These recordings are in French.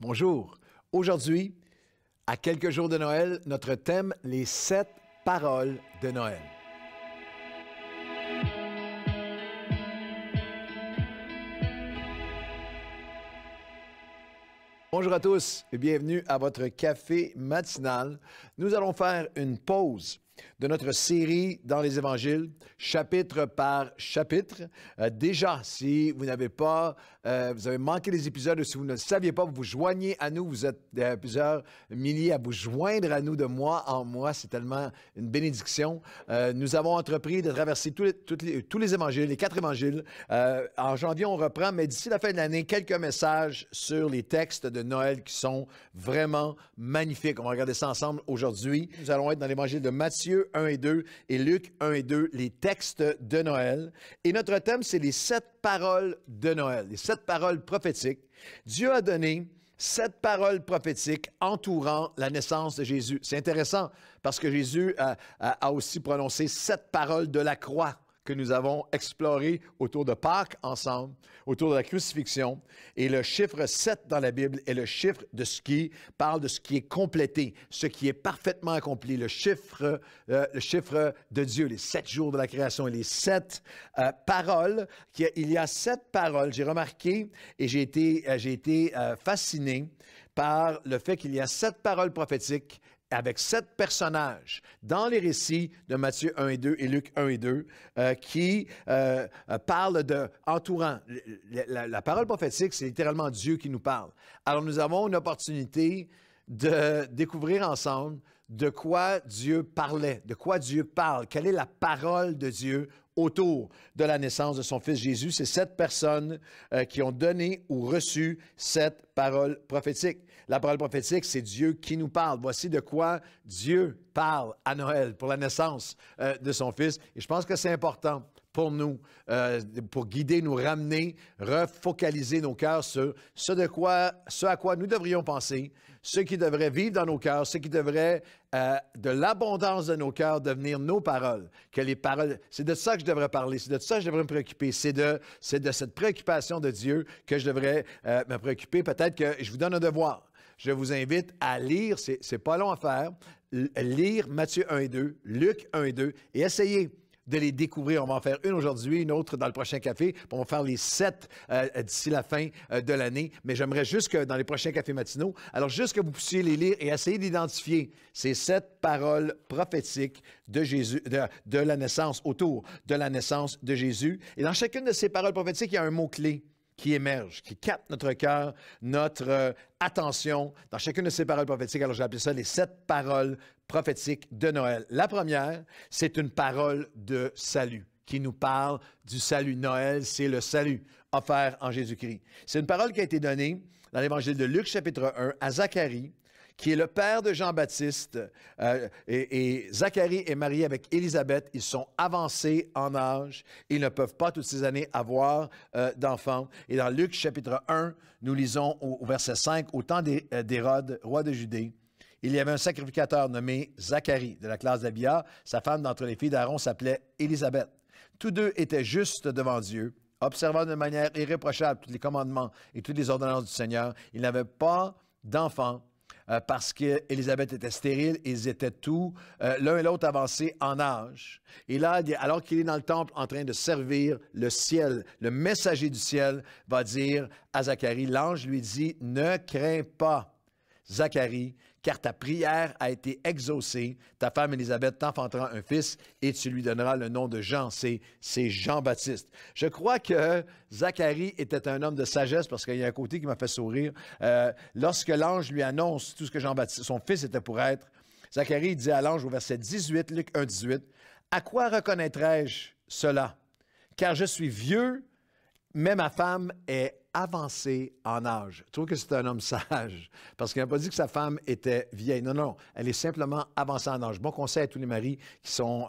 Bonjour. Aujourd'hui, à quelques jours de Noël, notre thème, les 7 paroles de Noël. Bonjour à tous et bienvenue à votre café matinal. Nous allons faire une pause de notre série dans les évangiles, chapitre par chapitre. Déjà, si vous n'avez pas, vous avez manqué les épisodes ou si vous ne le saviez pas, vous vous joignez à nous. Vous êtes plusieurs milliers à vous joindre à nous de mois en mois. C'est tellement une bénédiction. Nous avons entrepris de traverser tous les évangiles, les 4 évangiles. En janvier, on reprend, mais d'ici la fin de l'année, quelques messages sur les textes de Noël qui sont vraiment magnifiques. On va regarder ça ensemble aujourd'hui. Nous allons être dans l'évangile de Matthieu 1 et 2 et Luc 1 et 2, les textes de Noël. Et notre thème, c'est les 7 paroles de Noël, les 7 paroles prophétiques. Dieu a donné 7 paroles prophétiques entourant la naissance de Jésus. C'est intéressant parce que Jésus a aussi prononcé 7 paroles de la croix que nous avons exploré autour de Pâques ensemble, autour de la crucifixion. Et le chiffre 7 dans la Bible est le chiffre de ce qui parle de ce qui est complété, ce qui est parfaitement accompli, le chiffre de Dieu, les 7 jours de la création et les 7 paroles. Il y a 7 paroles, j'ai remarqué et j'ai été fasciné par le fait qu'il y a 7 paroles prophétiques avec 7 personnages dans les récits de Matthieu 1 et 2 et Luc 1 et 2 qui parlent entourant. La parole prophétique, c'est littéralement Dieu qui nous parle. Alors, nous avons une opportunité de découvrir ensemble de quoi Dieu parlait, de quoi Dieu parle, quelle est la parole de Dieu autour de la naissance de son Fils Jésus. C'est 7 personnes qui ont donné ou reçu cette parole prophétique. La parole prophétique, c'est Dieu qui nous parle. Voici de quoi Dieu parle à Noël pour la naissance de son Fils. Et je pense que c'est important pour nous, pour guider, nous ramener, refocaliser nos cœurs sur ce à quoi nous devrions penser, ce qui devrait vivre dans nos cœurs, ce qui devrait, de l'abondance de nos cœurs, devenir nos paroles. Que les paroles, c'est de ça que je devrais parler, c'est de ça que je devrais me préoccuper, c'est de cette préoccupation de Dieu que je devrais me préoccuper. Peut-être que je vous donne un devoir. Je vous invite à lire, c'est pas long à faire, lire Matthieu 1 et 2, Luc 1 et 2 et essayez de les découvrir. On va en faire une aujourd'hui, une autre dans le prochain café. On va faire les 7 d'ici la fin de l'année. Mais j'aimerais juste que dans les prochains cafés matinaux, alors juste que vous puissiez les lire et essayer d'identifier ces 7 paroles prophétiques de Jésus, de la naissance, autour de la naissance de Jésus. Et dans chacune de ces paroles prophétiques, il y a un mot-clé qui émerge, qui capte notre cœur, notre attention dans chacune de ces paroles prophétiques. Alors, j'ai appelé ça les 7 paroles prophétiques de Noël. La première, c'est une parole de salut qui nous parle du salut. Noël, c'est le salut offert en Jésus-Christ. C'est une parole qui a été donnée dans l'Évangile de Luc, chapitre 1, à Zacharie, qui est le père de Jean-Baptiste. Et Zacharie est marié avec Élisabeth. Ils sont avancés en âge. Ils ne peuvent pas toutes ces années avoir d'enfants. Et dans Luc, chapitre 1, nous lisons au verset 5, « Au temps d'Hérode, roi de Judée, il y avait un sacrificateur nommé Zacharie, de la classe d'Abia. Sa femme d'entre les filles d'Aaron s'appelait Élisabeth. Tous deux étaient justes devant Dieu, observant de manière irréprochable tous les commandements et toutes les ordonnances du Seigneur. Ils n'avaient pas d'enfants, parce qu'Élisabeth était stérile, et ils étaient tous, l'un et l'autre avancés en âge. Et là, alors qu'il est dans le temple en train de servir le ciel, le messager du ciel va dire à Zacharie, l'ange lui dit, « Ne crains pas, Zacharie, car ta prière a été exaucée. Ta femme Élisabeth t'enfantera un fils et tu lui donneras le nom de Jean. » C'est Jean-Baptiste. Je crois que Zacharie était un homme de sagesse parce qu'il y a un côté qui m'a fait sourire. Lorsque l'ange lui annonce tout ce que Jean-Baptiste, son fils était pour être, Zacharie dit à l'ange au verset 18, Luc 1, 18, « À quoi reconnaîtrai-je cela? Car je suis vieux, mais ma femme est avancée en âge. » Je trouve que c'est un homme sage, parce qu'il n'a pas dit que sa femme était vieille. Non, non, elle est simplement avancée en âge. Bon conseil à tous les maris qui sont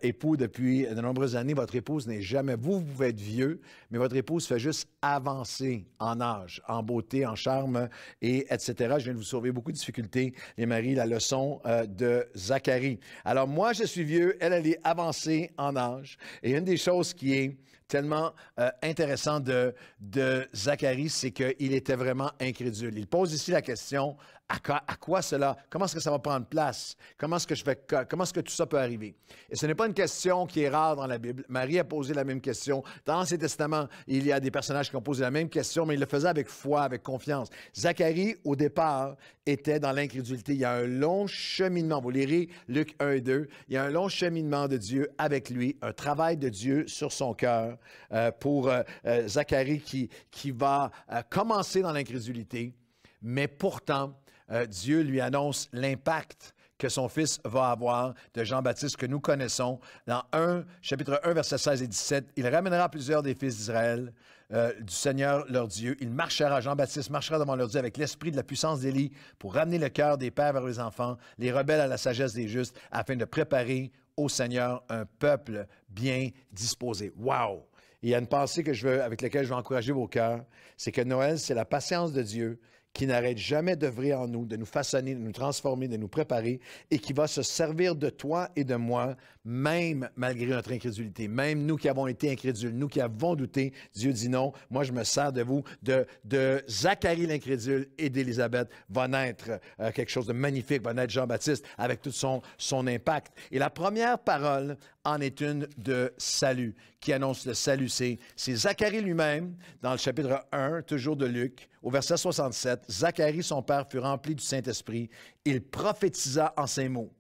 époux depuis de nombreuses années. Votre épouse n'est jamais... Vous pouvez être vieux, mais votre épouse fait juste avancer en âge, en beauté, en charme, et etc. Je viens de vous sauver beaucoup de difficultés, les maris, la leçon de Zacharie. Alors moi, je suis vieux, elle est avancée en âge. Et une des choses qui est tellement intéressant de Zacharie, c'est qu'il était vraiment incrédule. Il pose ici la question, à quoi cela? Comment est-ce que ça va prendre place? Comment est-ce que tout ça peut arriver? Et ce n'est pas une question qui est rare dans la Bible. Marie a posé la même question. Dans l'Ancien Testament, il y a des personnages qui ont posé la même question, mais il le faisait avec foi, avec confiance. Zacharie, au départ, était dans l'incrédulité. Il y a un long cheminement. Vous lirez Luc 1 et 2. Il y a un long cheminement de Dieu avec lui, un travail de Dieu sur son cœur pour Zacharie qui va commencer dans l'incrédulité, mais pourtant, Dieu lui annonce l'impact que son fils va avoir de Jean-Baptiste que nous connaissons. Dans chapitre 1, versets 16 et 17, il ramènera plusieurs des fils d'Israël du Seigneur leur Dieu. Jean-Baptiste marchera devant leur Dieu avec l'esprit de la puissance d'Élie pour ramener le cœur des pères vers les enfants, les rebelles à la sagesse des justes, afin de préparer au Seigneur un peuple bien disposé. Wow! Il y a une pensée avec laquelle je veux encourager vos cœurs, c'est que Noël, c'est la patience de Dieu qui n'arrête jamais d'œuvrer en nous, de nous façonner, de nous transformer, de nous préparer, et qui va se servir de toi et de moi, même malgré notre incrédulité. Même nous qui avons été incrédules, nous qui avons douté, Dieu dit non, moi je me sers de vous, de Zacharie l'incrédule et d'Élisabeth va naître quelque chose de magnifique, va naître Jean-Baptiste avec tout son impact. Et la première parole en est une de salut, qui annonce le salut. C'est Zacharie lui-même, dans le chapitre 1, toujours de Luc, au verset 67, Zacharie, son père, fut rempli du Saint-Esprit. Il prophétisa en ces mots.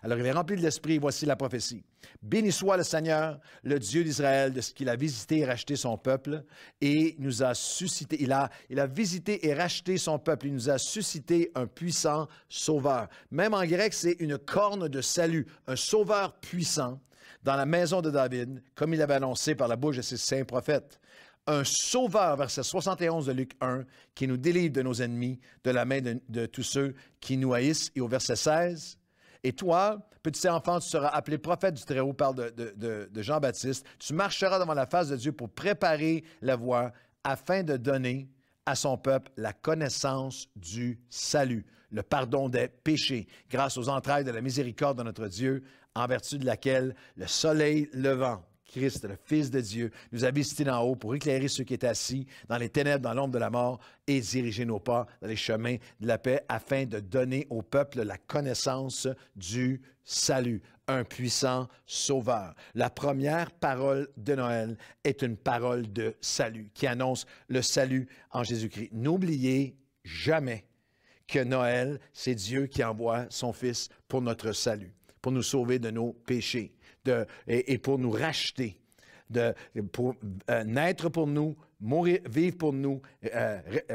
Alors, il est rempli de l'Esprit, voici la prophétie. Béni soit le Seigneur, le Dieu d'Israël, de ce qu'il a visité et racheté son peuple et nous a suscité. Il a visité et racheté son peuple. Il nous a suscité un puissant sauveur. Même en grec, c'est une corne de salut, un sauveur puissant dans la maison de David, comme il avait annoncé par la bouche de ses saints prophètes. Un sauveur, verset 71 de Luc 1, qui nous délivre de nos ennemis, de la main de tous ceux qui nous haïssent. Et au verset 16, et toi, petit enfant, tu seras appelé prophète du Très-Haut, parle de Jean-Baptiste. Tu marcheras devant la face de Dieu pour préparer la voie afin de donner à son peuple la connaissance du salut, le pardon des péchés, grâce aux entrailles de la miséricorde de notre Dieu, en vertu de laquelle le soleil levant, Christ, le Fils de Dieu, nous a visités d'en haut pour éclairer ceux qui étaient assis dans les ténèbres, dans l'ombre de la mort, et diriger nos pas dans les chemins de la paix, afin de donner au peuple la connaissance du salut, un puissant sauveur. La première parole de Noël est une parole de salut, qui annonce le salut en Jésus-Christ. N'oubliez jamais que Noël, c'est Dieu qui envoie son Fils pour notre salut, pour nous sauver de nos péchés. Et pour nous racheter, pour naître pour nous, vivre pour nous,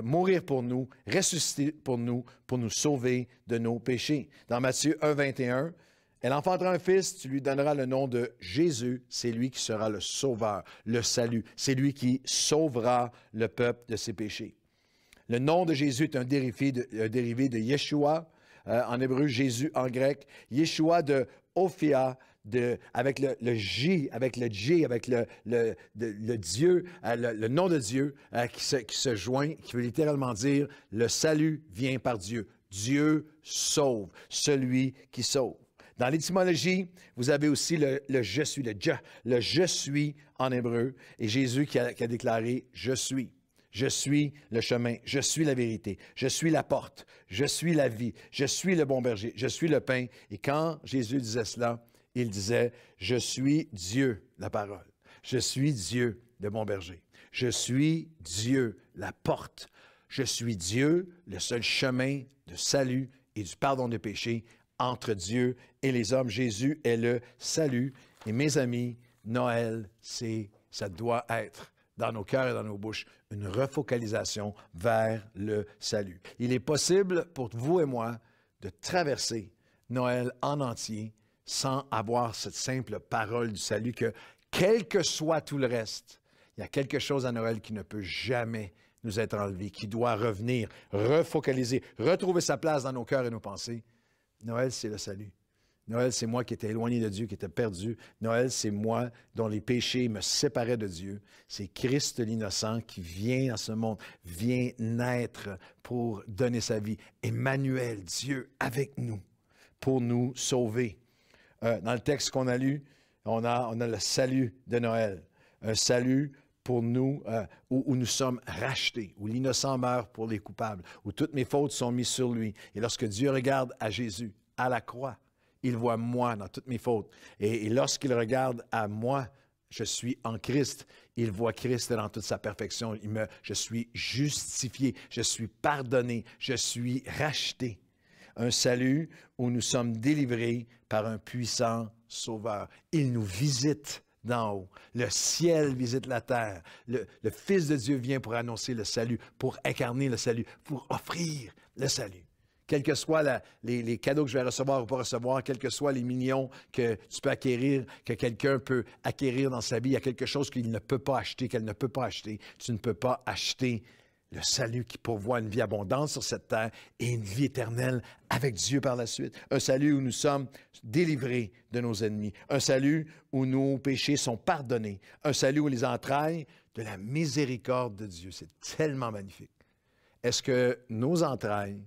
mourir pour nous, ressusciter pour nous sauver de nos péchés. Dans Matthieu 1, 21, elle enfantera un fils, tu lui donneras le nom de Jésus, c'est lui qui sera le sauveur, le salut, c'est lui qui sauvera le peuple de ses péchés. Le nom de Jésus est un dérivé de Yeshua, en hébreu, Jésus en grec, Yeshua de Ophia, avec le J, avec le J, avec le Dieu, le nom de Dieu qui se joint, qui veut littéralement dire le salut vient par Dieu. Dieu sauve, celui qui sauve. Dans l'étymologie, vous avez aussi le je suis, le je suis en hébreu, et Jésus qui a déclaré je suis. Je suis le chemin, je suis la vérité, je suis la porte, je suis la vie, je suis le bon berger, je suis le pain. Et quand Jésus disait cela, il disait, je suis Dieu, la parole. Je suis Dieu, le bon berger. Je suis Dieu, la porte. Je suis Dieu, le seul chemin de salut et du pardon des péchés entre Dieu et les hommes. Jésus est le salut. Et mes amis, Noël, ça doit être dans nos cœurs et dans nos bouches, une refocalisation vers le salut. Il est possible pour vous et moi de traverser Noël en entier sans avoir cette simple parole du salut que, quel que soit tout le reste, il y a quelque chose à Noël qui ne peut jamais nous être enlevé, qui doit revenir, refocaliser, retrouver sa place dans nos cœurs et nos pensées. Noël, c'est le salut. Noël, c'est moi qui étais éloigné de Dieu, qui étais perdu. Noël, c'est moi dont les péchés me séparaient de Dieu. C'est Christ l'innocent qui vient dans ce monde, vient naître pour donner sa vie. Emmanuel, Dieu avec nous, pour nous sauver. Dans le texte qu'on a lu, on a le salut de Noël. un salut pour nous, où nous sommes rachetés, où l'innocent meurt pour les coupables, où toutes mes fautes sont mises sur lui. Et lorsque Dieu regarde à Jésus, à la croix, il voit moi dans toutes mes fautes. Et lorsqu'il regarde à moi, je suis en Christ, il voit Christ dans toute sa perfection. Je suis justifié, je suis pardonné, je suis racheté. Un salut où nous sommes délivrés par un puissant Sauveur. Il nous visite d'en haut. Le ciel visite la terre. Le Fils de Dieu vient pour annoncer le salut, pour incarner le salut, pour offrir le salut. Quels que soient les cadeaux que je vais recevoir ou pas recevoir, quels que soient les millions que tu peux acquérir, que quelqu'un peut acquérir dans sa vie, il y a quelque chose qu'il ne peut pas acheter, qu'elle ne peut pas acheter. Tu ne peux pas acheter le salut qui pourvoit une vie abondante sur cette terre et une vie éternelle avec Dieu par la suite. Un salut où nous sommes délivrés de nos ennemis. Un salut où nos péchés sont pardonnés. Un salut où les entrailles de la miséricorde de Dieu. C'est tellement magnifique. Est-ce que nos entrailles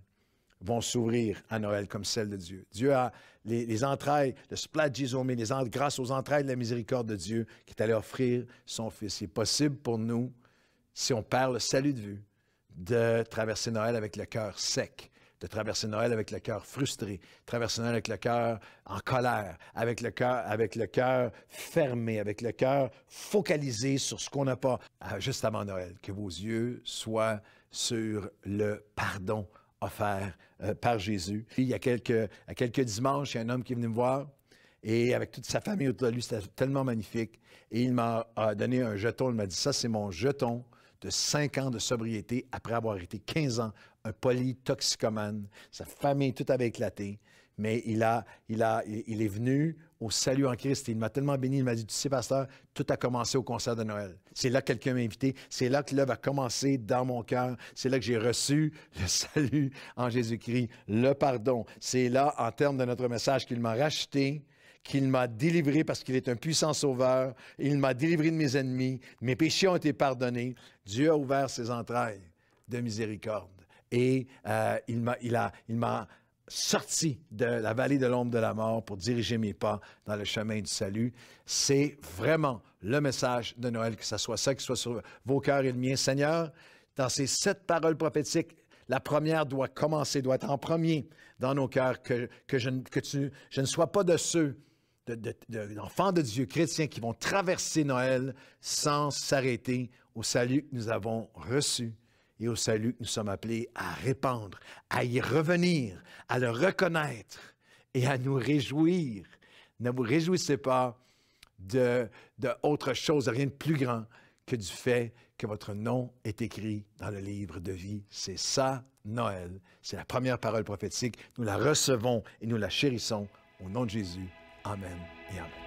vont s'ouvrir à Noël comme celle de Dieu? Dieu a les entrailles, le splagizomé, grâce aux entrailles de la miséricorde de Dieu qui est allé offrir son Fils. C'est possible pour nous, si on perd le salut de vue, de traverser Noël avec le cœur sec, de traverser Noël avec le cœur frustré, traverser Noël avec le cœur en colère, avec le cœur fermé, avec le cœur focalisé sur ce qu'on n'a pas. Juste avant Noël, que vos yeux soient sur le pardon offert par Jésus. Puis, il y a quelques dimanches, il y a un homme qui est venu me voir et avec toute sa famille autour de lui, c'était tellement magnifique. Et il m'a donné un jeton, il m'a dit, ça c'est mon jeton de 5 ans de sobriété après avoir été 15 ans un polytoxicomane. Sa famille tout avait éclaté, mais il est venu au salut en Christ et il m'a tellement béni, il m'a dit, tu sais, pasteur, tout a commencé au concert de Noël. C'est là que quelqu'un m'a invité, c'est là que l'œuvre a commencé dans mon cœur, c'est là que j'ai reçu le salut en Jésus-Christ, le pardon. C'est là, en termes de notre message, qu'il m'a racheté, qu'il m'a délivré parce qu'il est un puissant sauveur. Il m'a délivré de mes ennemis. Mes péchés ont été pardonnés. Dieu a ouvert ses entrailles de miséricorde. Et il m'a sorti de la vallée de l'ombre de la mort pour diriger mes pas dans le chemin du salut. C'est vraiment le message de Noël, que ce soit ça qui soit sur vos cœurs et le mien. Seigneur, dans ces 7 paroles prophétiques, la première doit être en premier dans nos cœurs, que je ne sois pas de ceux d'enfants de Dieu chrétiens qui vont traverser Noël sans s'arrêter au salut que nous avons reçu et au salut que nous sommes appelés à répandre, à y revenir, à le reconnaître et à nous réjouir. Ne vous réjouissez pas de autre chose, de rien de plus grand que du fait que votre nom est écrit dans le livre de vie. C'est ça, Noël. C'est la première parole prophétique. Nous la recevons et nous la chérissons. Au nom de Jésus. Amen et amen.